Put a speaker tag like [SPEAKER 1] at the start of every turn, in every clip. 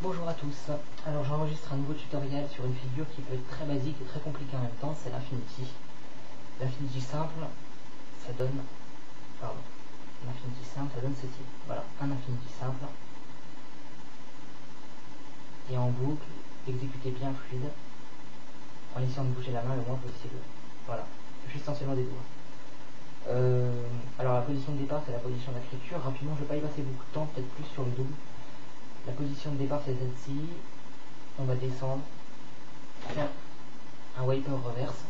[SPEAKER 1] Bonjour à tous, alors j'enregistre un nouveau tutoriel sur une figure qui peut être très basique et très compliquée en même temps, c'est l'infinity. L'infinity simple, ça donne, l'infinity simple, ça donne ceci, voilà, un infinity simple, et en boucle, exécuté bien fluide, en essayant de bouger la main le moins possible, voilà, juste essentiellement des doigts. Alors la position de départ c'est la position d'écriture, rapidement je ne vais pas y passer beaucoup de temps, peut-être plus sur le double. La position de départ c'est celle-ci, on va descendre, faire un wiper reverse,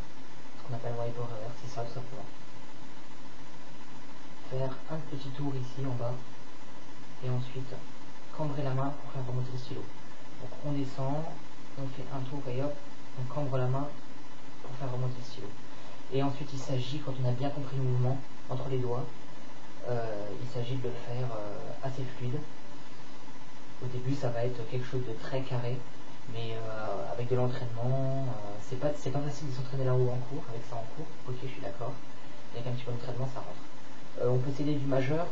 [SPEAKER 1] ce qu'on appelle wiper reverse, c'est ça tout simplement. Faire un petit tour ici en bas, et ensuite cambrer la main pour faire remonter le stylo. Donc on descend, on fait un tour et hop, on cambre la main pour faire remonter le stylo. Et ensuite il s'agit, quand on a bien compris le mouvement entre les doigts, il s'agit de le faire assez fluide. Au début ça va être quelque chose de très carré, mais avec de l'entraînement, c'est pas facile de s'entraîner là-haut en cours, avec ça en cours, ok je suis d'accord, avec un petit peu d'entraînement ça rentre. On peut s'aider du majeur,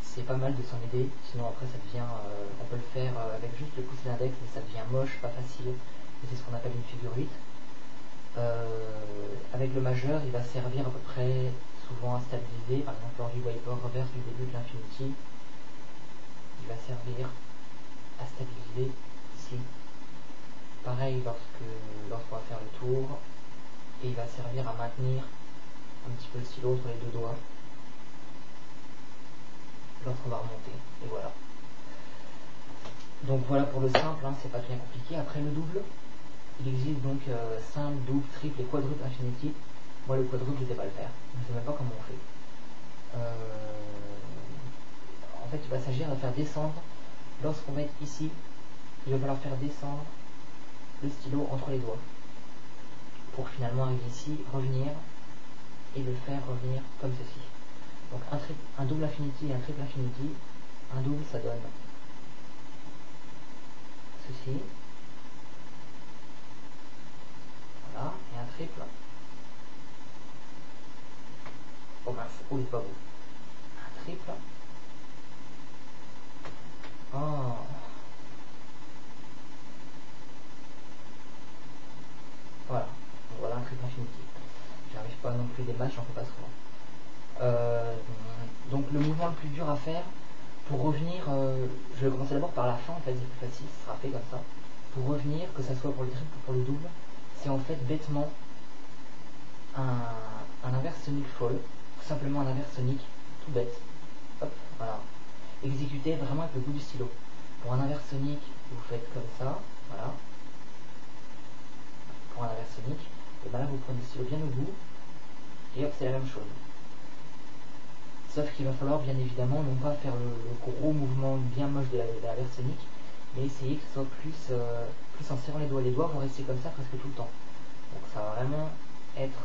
[SPEAKER 1] c'est pas mal de s'en aider, sinon après ça devient, on peut le faire avec juste le pouce d'index, mais ça devient moche, pas facile, et c'est ce qu'on appelle une figure 8. Avec le majeur, il va servir à peu près souvent à stabiliser, par exemple lors du wiper reverse du début de l'infinity, il va servir à stabiliser ici. Pareil lorsqu'on va faire le tour, et il va servir à maintenir un petit peu le stylo entre les deux doigts lorsqu'on va remonter, et voilà. Donc voilà pour le simple, hein, c'est pas bien compliqué. Après le double, il existe donc simple, double, triple et quadruple infinity. Moi le quadruple je ne sais pas le faire, je ne sais même pas comment on fait. En fait il va s'agir de faire descendre, lorsqu'on va être ici, il va falloir faire descendre le stylo entre les doigts pour finalement arriver ici, revenir et le faire revenir comme ceci. Donc un double infinity et un triple infinity. Un double ça donne ceci, voilà, et un triple, oh mince, oh il est pas beau, un triple, oh, voilà, donc voilà un triple infinity. J'arrive pas non plus des matchs, j'en fais pas souvent. Donc le mouvement le plus dur à faire, pour revenir, je vais commencer d'abord par la fin, en fait c'est plus facile, ce sera fait comme ça. Pour revenir, que ça soit pour le triple ou pour le double, c'est en fait bêtement un inverse sonic fall, tout simplement un inverse sonic, tout bête, hop, voilà, exécuté vraiment avec le bout du stylo. Pour un inverse sonic, vous faites comme ça, voilà, pour un inverse sonic, et bien là vous prenez le stylo bien au bout, et hop c'est la même chose. Sauf qu'il va falloir bien évidemment non pas faire le gros mouvement bien moche de l'inverse sonic, mais essayer que ce soit plus en serrant les doigts. Les doigts vont rester comme ça presque tout le temps. Donc ça va vraiment être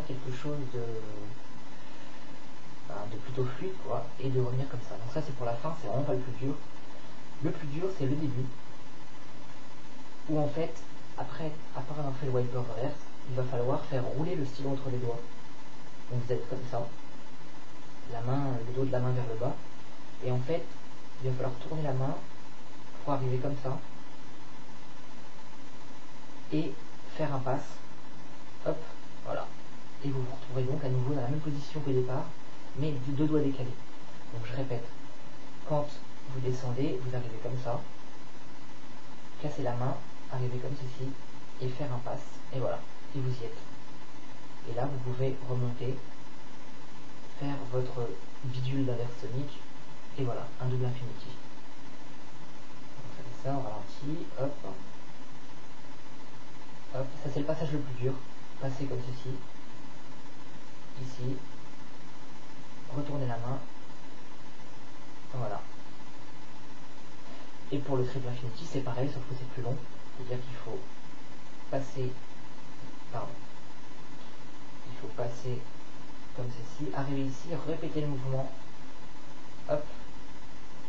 [SPEAKER 1] quelque chose de plutôt fluide quoi, et de revenir comme ça. Donc ça c'est pour la fin, c'est vraiment pas le plus dur. Le plus dur c'est le début, où en fait, après avoir fait le wiper reverse, il va falloir faire rouler le stylo entre les doigts. Donc vous êtes comme ça, le dos de la main vers le bas, et en fait, il va falloir tourner la main pour arriver comme ça, et faire un pass, hop, voilà. Et vous vous retrouverez donc à nouveau dans la même position qu'au départ, mais du deux doigts décalés. Donc je répète, quand vous descendez, vous arrivez comme ça, casser la main, arriver comme ceci, et faire un pass, et voilà, et vous y êtes. Et là, vous pouvez remonter, faire votre bidule d'inverse sonic, et voilà, un double infinity. Donc ça fait ça, on ralentit, hop, hop, ça c'est le passage le plus dur, passer comme ceci, ici, retourner la main, voilà. Et pour le triple infinity, c'est pareil, sauf que c'est plus long, c'est-à-dire qu'il faut passer, comme ceci, arriver ici, répéter le mouvement, hop,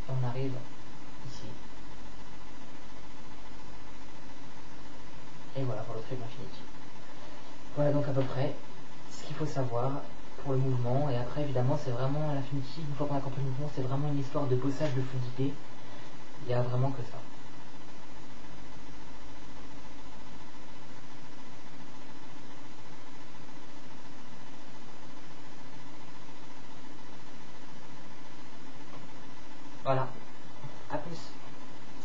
[SPEAKER 1] et on arrive ici. Et voilà pour le triple infinity. Voilà donc à peu près ce qu'il faut savoir pour le mouvement. Et après évidemment c'est vraiment l'infinity, une fois qu'on a compris le mouvement, c'est vraiment une histoire de bossage de fluidité. Il n'y a vraiment que ça. Voilà.